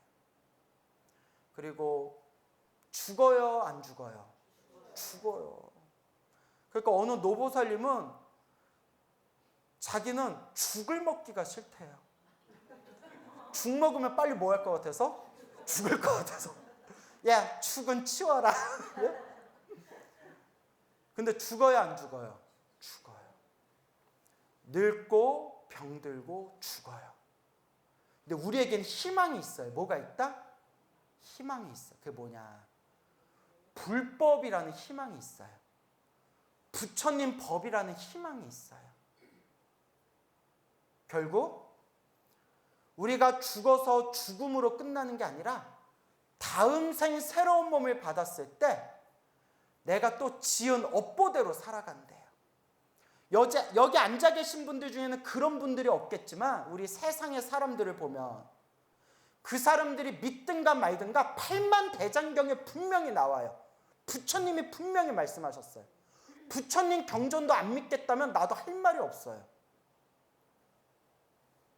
그리고 죽어요, 안 죽어요? 죽어요. 그러니까 어느 노보살님은 자기는 죽을 먹기가 싫대요. 죽 먹으면 빨리 뭐 할 것 같아서? 죽을 것 같아서. 야, 죽은 치워라. 근데 죽어요, 안 죽어요? 죽어요. 늙고 병들고 죽어요. 근데 우리에겐 희망이 있어요. 뭐가 있다? 희망이 있어요. 그게 뭐냐? 불법이라는 희망이 있어요. 부처님 법이라는 희망이 있어요. 결국 우리가 죽어서 죽음으로 끝나는 게 아니라 다음 생 새로운 몸을 받았을 때 내가 또 지은 업보대로 살아간대요. 여기 앉아 계신 분들 중에는 그런 분들이 없겠지만 우리 세상의 사람들을 보면 그 사람들이 믿든가 말든가 팔만대장경에 분명히 나와요. 부처님이 분명히 말씀하셨어요. 부처님 경전도 안 믿겠다면 나도 할 말이 없어요.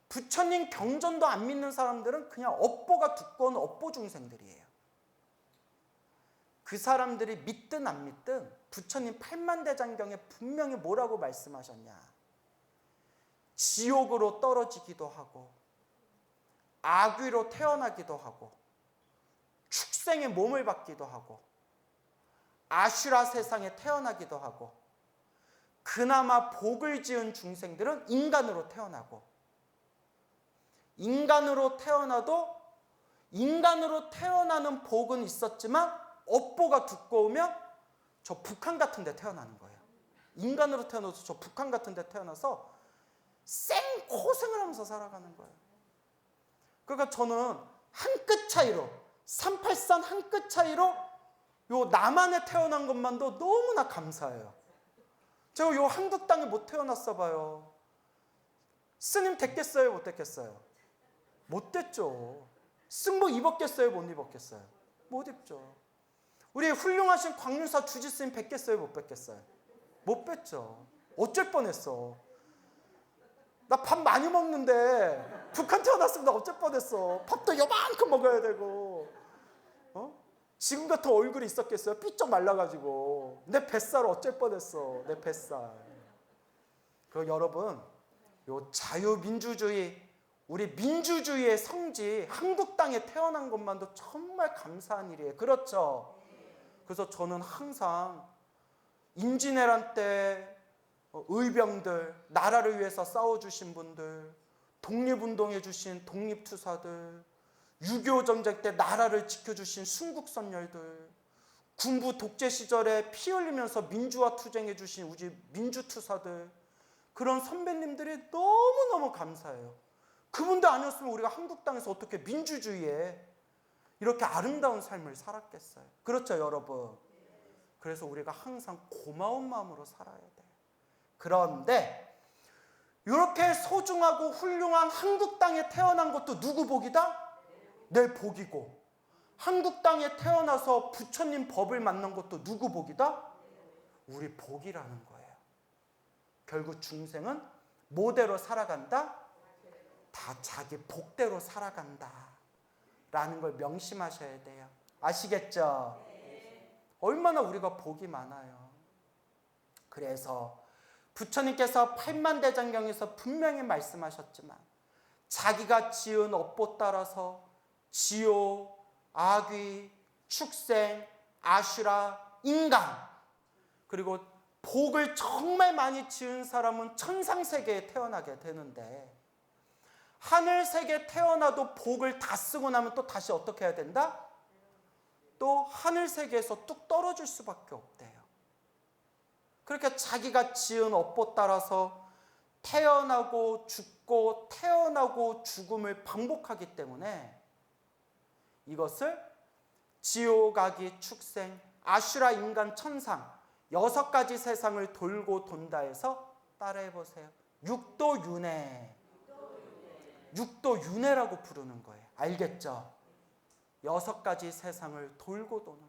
부처님 경전도 안 믿는 사람들은 그냥 업보가 두꺼운 업보 중생들이에요. 그 사람들이 믿든 안 믿든 부처님 팔만대장경에 분명히 뭐라고 말씀하셨냐? 지옥으로 떨어지기도 하고 악귀로 태어나기도 하고 축생의 몸을 받기도 하고 아슈라 세상에 태어나기도 하고 그나마 복을 지은 중생들은 인간으로 태어나고 인간으로 태어나도 인간으로 태어나는 복은 있었지만 업보가 두꺼우면 저 북한 같은 데 태어나는 거예요. 인간으로 태어나서 저 북한 같은 데 태어나서 생고생을 하면서 살아가는 거예요. 그러니까 저는 한 끗 차이로 383 한 끗 차이로 요 남한에 태어난 것만도 너무나 감사해요. 제가 요 한국 땅에 못 태어났어 봐요. 스님 됐겠어요? 못 됐겠어요? 못 됐죠. 승복 입었겠어요? 못 입었겠어요? 못 입죠. 우리 훌륭하신 광유사 주지스님 뵙겠어요? 못 뵙겠어요? 못 뵙죠. 어쩔 뻔했어. 나 밥 많이 먹는데 북한 태어났으면 나 어쩔 뻔했어. 밥도 요만큼 먹어야 되고 지금 같은 얼굴이 있었겠어요? 삐쩍 말라가지고 내 뱃살 어쩔 뻔했어. 내 뱃살. 그리고 여러분 요 자유민주주의 우리 민주주의의 성지 한국 땅에 태어난 것만도 정말 감사한 일이에요. 그렇죠? 그래서 저는 항상 임진왜란 때 의병들, 나라를 위해서 싸워주신 분들, 독립운동해 주신 독립투사들, 6.25 전쟁 때 나라를 지켜주신 순국선열들, 군부 독재 시절에 피 흘리면서 민주화 투쟁해 주신 우리 민주투사들, 그런 선배님들이 너무너무 감사해요. 그분들 아니었으면 우리가 한국 땅에서 어떻게 민주주의에 이렇게 아름다운 삶을 살았겠어요. 그렇죠, 여러분? 그래서 우리가 항상 고마운 마음으로 살아야 돼요. 그런데 이렇게 소중하고 훌륭한 한국 땅에 태어난 것도 누구 복이다? 내 복이고, 한국 땅에 태어나서 부처님 법을 만난 것도 누구 복이다? 우리 복이라는 거예요. 결국 중생은 뭐대로 살아간다? 다 자기 복대로 살아간다 라는 걸 명심하셔야 돼요. 아시겠죠? 얼마나 우리가 복이 많아요. 그래서 부처님께서 팔만대장경에서 분명히 말씀하셨지만 자기가 지은 업보 따라서 지옥, 악귀, 축생, 아슈라, 인간, 그리고 복을 정말 많이 지은 사람은 천상세계에 태어나게 되는데, 하늘세계에 태어나도 복을 다 쓰고 나면 또 다시 어떻게 해야 된다? 또 하늘세계에서 뚝 떨어질 수밖에 없대요. 그렇게 자기가 지은 업보 따라서 태어나고 죽고 태어나고 죽음을 반복하기 때문에 이것을 지옥, 악이, 축생, 아슈라, 인간, 천상 6가지 세상을 돌고 돈다 해서 따라해 보세요. 육도윤회. 육도윤회라고 부르는 거예요. 알겠죠? 6가지 세상을 돌고 도는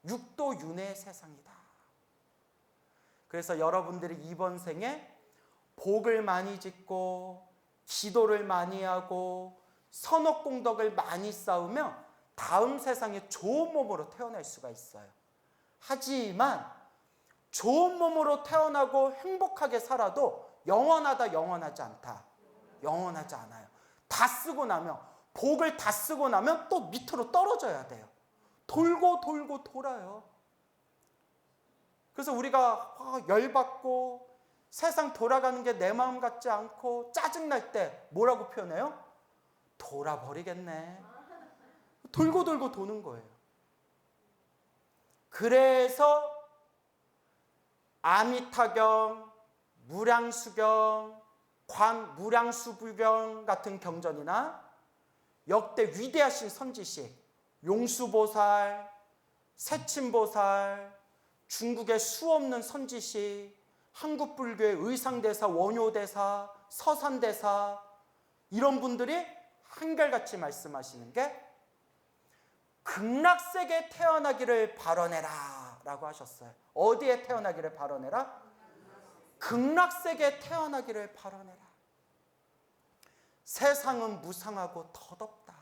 육도윤회의 세상이다. 그래서 여러분들이 이번 생에 복을 많이 짓고 기도를 많이 하고 선업공덕을 많이 쌓으면 다음 세상에 좋은 몸으로 태어날 수가 있어요. 하지만 좋은 몸으로 태어나고 행복하게 살아도 영원하다, 영원하지 않다. 영원하지 않아요. 다 쓰고 나면, 복을 다 쓰고 나면 또 밑으로 떨어져야 돼요. 돌고 돌고 돌아요. 그래서 우리가 열받고 세상 돌아가는 게 내 마음 같지 않고 짜증날 때 뭐라고 표현해요? 돌아버리겠네. 돌고 돌고 도는 거예요. 그래서 아미타경, 무량수경, 무량수불경 같은 경전이나 역대 위대하신 선지식 용수보살, 세친보살, 중국의 수없는 선지식, 한국 불교의 의상대사, 원효대사, 서산대사, 이런 분들이 한결같이 말씀하시는 게 극락세계에 태어나기를 발언해라 라고 하셨어요. 어디에 태어나기를 발언해라? 극락세계에 태어나기를 발언해라. 세상은 무상하고 더덥다.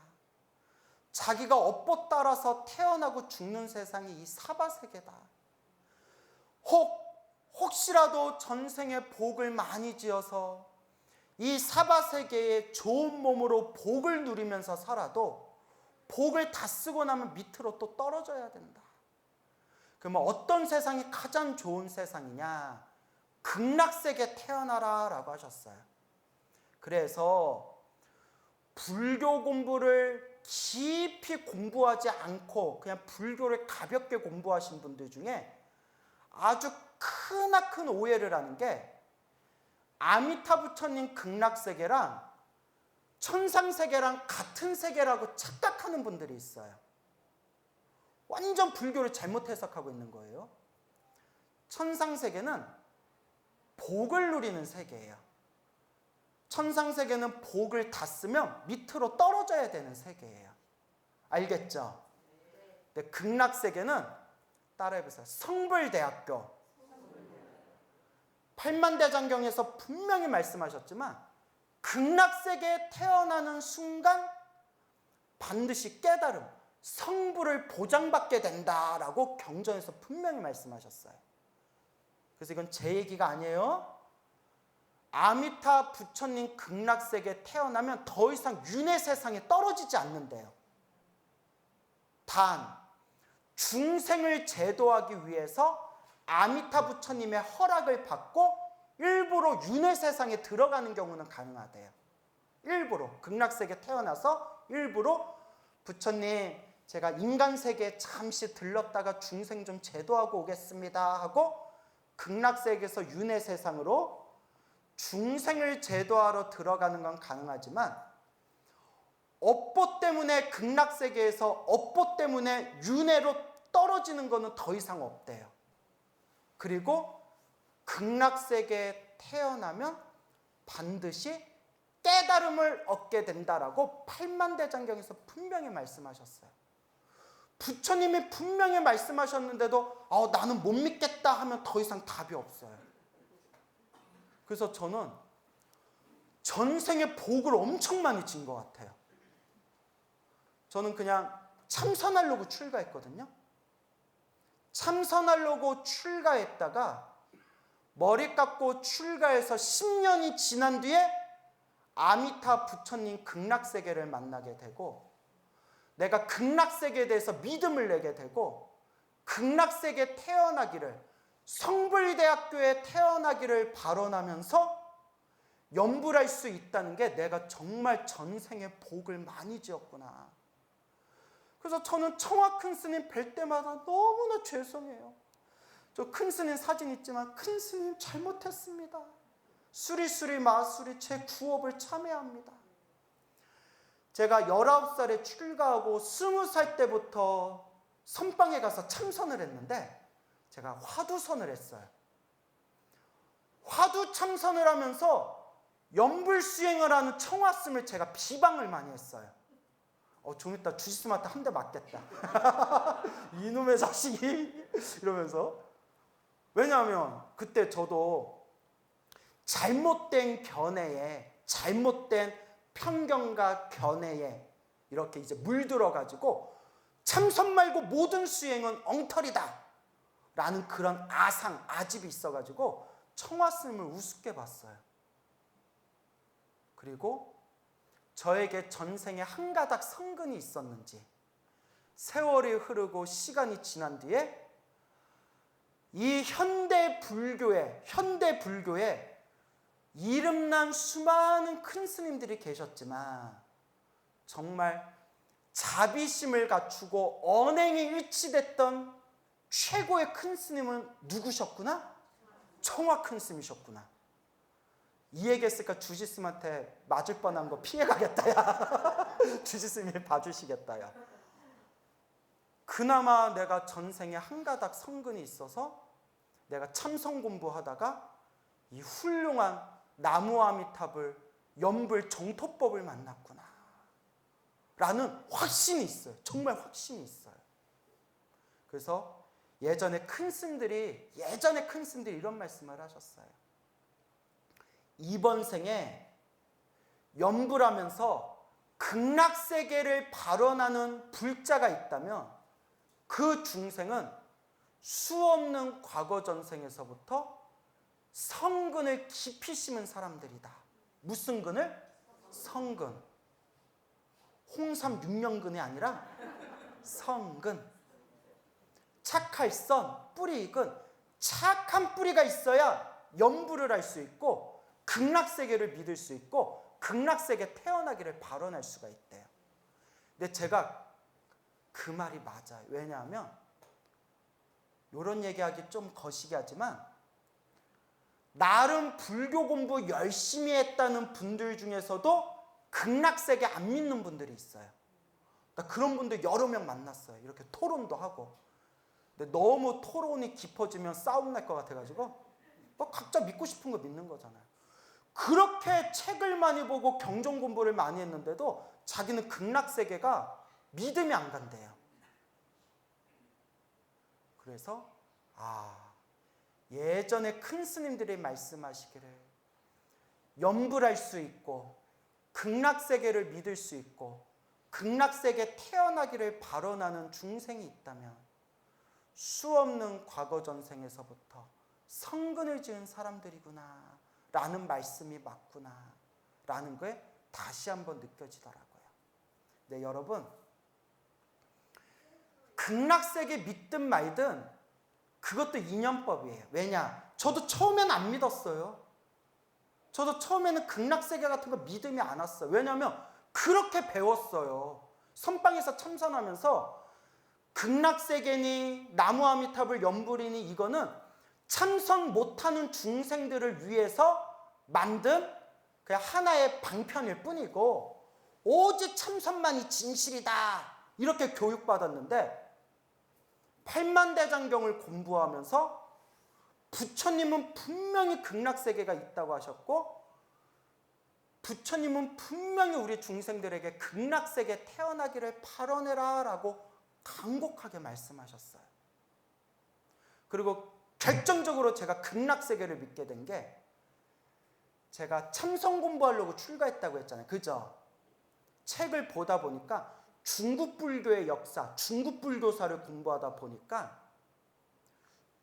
자기가 업보 따라서 태어나고 죽는 세상이 이 사바세계다. 혹시라도 전생에 복을 많이 지어서 이 사바세계의 좋은 몸으로 복을 누리면서 살아도 복을 다 쓰고 나면 밑으로 또 떨어져야 된다. 그러면 어떤 세상이 가장 좋은 세상이냐? 극락세계에 태어나라 라고 하셨어요. 그래서 불교 공부를 깊이 공부하지 않고 그냥 불교를 가볍게 공부하신 분들 중에 아주 크나큰 오해를 하는 게 아미타 부처님 극락세계랑 천상세계랑 같은 세계라고 착각하는 분들이 있어요. 완전 불교를 잘못 해석하고 있는 거예요. 천상세계는 복을 누리는 세계예요. 천상세계는 복을 다 쓰면 밑으로 떨어져야 되는 세계예요. 알겠죠? 근데 극락세계는 따라해보세요. 성불대학교. 팔만대장경에서 분명히 말씀하셨지만 극락세계에 태어나는 순간 반드시 깨달음, 성불을 보장받게 된다라고 경전에서 분명히 말씀하셨어요. 그래서 이건 제 얘기가 아니에요. 아미타 부처님 극락세계에 태어나면 더 이상 윤회 세상에 떨어지지 않는데요. 단 중생을 제도하기 위해서 아미타 부처님의 허락을 받고 일부러 윤회 세상에 들어가는 경우는 가능하대요. 일부러 극락세계에 태어나서 일부러 부처님 제가 인간세계에 잠시 들렀다가 중생 좀 제도하고 오겠습니다 하고 극락세계에서 윤회 세상으로 중생을 제도하러 들어가는 건 가능하지만 업보 때문에 극락세계에서 업보 때문에 윤회로 떨어지는 것은 더 이상 없대요. 그리고 극락세계에 태어나면 반드시 깨달음을 얻게 된다라고 팔만대장경에서 분명히 말씀하셨어요. 부처님이 분명히 말씀하셨는데도 나는 못 믿겠다 하면 더 이상 답이 없어요. 그래서 저는 전생에 복을 엄청 많이 진 것 같아요. 저는 그냥 참선하려고 출가했거든요. 참선하려고 출가했다가 머리 깎고 출가해서 10년이 지난 뒤에 아미타 부처님 극락세계를 만나게 되고 내가 극락세계에 대해서 믿음을 내게 되고 극락세계에 태어나기를 성불대학교에 태어나기를 발언하면서 연불할 수 있다는 게 내가 정말 전생에 복을 많이 지었구나. 그래서 저는 청화 큰 스님 뵐 때마다 너무나 죄송해요. 저 큰 스님 사진 있지만 큰 스님 잘못했습니다. 수리수리 마수리 제 구업을 참회합니다. 제가 19살에 출가하고 20살 때부터 선방에 가서 참선을 했는데 제가 화두선을 했어요. 화두 참선을 하면서 연불수행을 하는 청화스님을 제가 비방을 많이 했어요. 좀 이따 주지스님한테 한 대 맞겠다. 이놈의 자식이 이러면서. 왜냐하면 그때 저도 잘못된 견해에, 잘못된 편견과 견해에 이렇게 이제 물들어가지고 참선 말고 모든 수행은 엉터리다 라는 그런 아집이 있어가지고 청화스님을 우습게 봤어요. 그리고 저에게 전생에 한 가닥 성근이 있었는지 세월이 흐르고 시간이 지난 뒤에 이 현대 불교에 이름난 수많은 큰 스님들이 계셨지만 정말 자비심을 갖추고 언행이 일치됐던 최고의 큰 스님은 누구셨구나? 청화 큰 스님이셨구나. 이 얘기했으니까 주지스님한테 맞을 뻔한 거 피해가겠다 야. 주지스님이 봐주시겠다 야. 그나마 내가 전생에 한 가닥 성근이 있어서 내가 참선 공부하다가 이 훌륭한 나무아미탑을 연불 정토법을 만났구나 라는 확신이 있어요. 정말 확신이 있어요. 그래서 예전에 큰 스님들이 이런 말씀을 하셨어요. 이번 생에 연불하면서 극락세계를 발언하는 불자가 있다면 그 중생은 수없는 과거 전생에서부터 성근을 깊이 심은 사람들이다. 무슨 근을? 성근. 홍삼 6년근이 아니라 성근. 착할선, 뿌리익은 착한 뿌리가 있어야 연불을 할 수 있고 극락세계를 믿을 수 있고 극락세계 태어나기를 발언할 수가 있대요. 근데 제가 그 말이 맞아요. 왜냐하면 이런 얘기하기 좀 거시기 하지만 나름 불교 공부 열심히 했다는 분들 중에서도 극락세계 안 믿는 분들이 있어요. 그런 분들 여러 명 만났어요. 이렇게 토론도 하고. 근데 너무 토론이 깊어지면 싸움 날 것 같아가지고 각자 믿고 싶은 거 믿는 거잖아요. 그렇게 책을 많이 보고 경전 공부를 많이 했는데도 자기는 극락세계가 믿음이 안 간대요. 그래서 예전에 큰 스님들이 말씀하시기를 연불할 수 있고 극락세계를 믿을 수 있고 극락세계 태어나기를 발언하는 중생이 있다면 수없는 과거 전생에서부터 성근을 지은 사람들이구나 라는 말씀이 맞구나 라는 거에 다시 한번 느껴지더라고요. 네, 여러분, 극락세계 믿든 말든 그것도 인연법이에요. 왜냐? 저도 처음에는 안 믿었어요. 저도 처음에는 극락세계 같은 거 믿음이 안 왔어요. 왜냐하면 그렇게 배웠어요. 선방에서 참선하면서 극락세계니 나무아미탑을 연불이니 이거는 참선 못하는 중생들을 위해서 만든 그냥 하나의 방편일 뿐이고 오직 참선만이 진실이다 이렇게 교육받았는데 팔만대장경을 공부하면서 부처님은 분명히 극락세계가 있다고 하셨고 부처님은 분명히 우리 중생들에게 극락세계 태어나기를 발언해라 라고 간곡하게 말씀하셨어요. 그리고 결정적으로 제가 극락세계를 믿게 된 게 제가 참선 공부하려고 출가했다고 했잖아요. 그죠? 책을 보다 보니까 중국 불교의 역사, 중국 불교사를 공부하다 보니까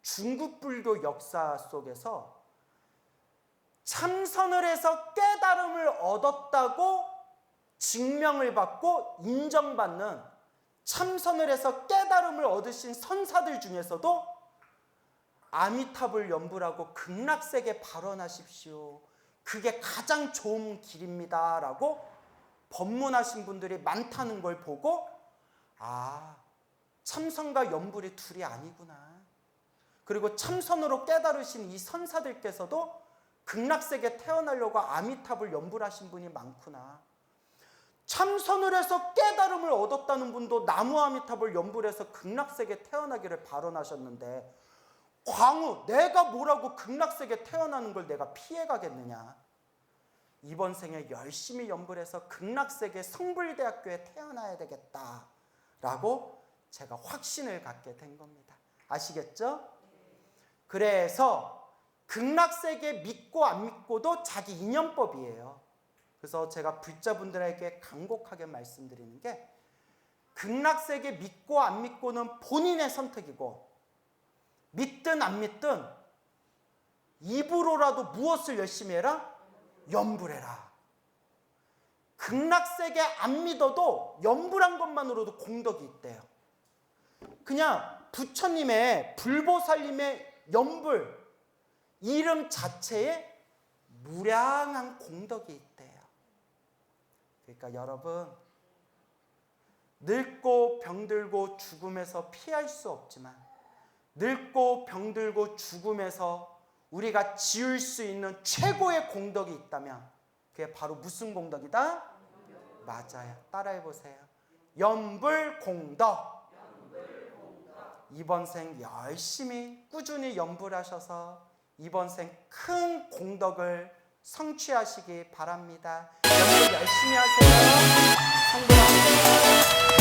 중국 불교 역사 속에서 참선을 해서 깨달음을 얻었다고 증명을 받고 인정받는 참선을 해서 깨달음을 얻으신 선사들 중에서도 아미타불 연불하고 극락세계 발언하십시오. 그게 가장 좋은 길입니다 라고 법문하신 분들이 많다는 걸 보고 참선과 연불이 둘이 아니구나. 그리고 참선으로 깨달으신 이 선사들께서도 극락세계 태어나려고 아미타불 연불하신 분이 많구나. 참선을 해서 깨달음을 얻었다는 분도 나무 아미타불 연불해서 극락세계 태어나기를 발언하셨는데 광우 내가 뭐라고 극락세계 태어나는 걸 내가 피해가겠느냐. 이번 생에 열심히 연불해서 극락세계 성불대학교에 태어나야 되겠다라고 제가 확신을 갖게 된 겁니다. 아시겠죠? 그래서 극락세계 믿고 안 믿고도 자기 인연법이에요. 그래서 제가 불자분들에게 간곡하게 말씀드리는 게 극락세계 믿고 안 믿고는 본인의 선택이고 믿든 안 믿든 입으로라도 무엇을 열심히 해라? 연불해라. 극락세계 안 믿어도 연불한 것만으로도 공덕이 있대요. 그냥 부처님의 불보살님의 연불 이름 자체에 무량한 공덕이 있대요. 그러니까 여러분 늙고 병들고 죽음에서 피할 수 없지만 늙고 병들고 죽음에서 우리가 지을 수 있는 최고의 공덕이 있다면 그게 바로 무슨 공덕이다? 맞아요. 따라해 보세요. 연불공덕. 이번 생 열심히 꾸준히 연불하셔서 이번 생 큰 공덕을 성취하시기 바랍니다. 연불 열심히 하세요. 성불하세요.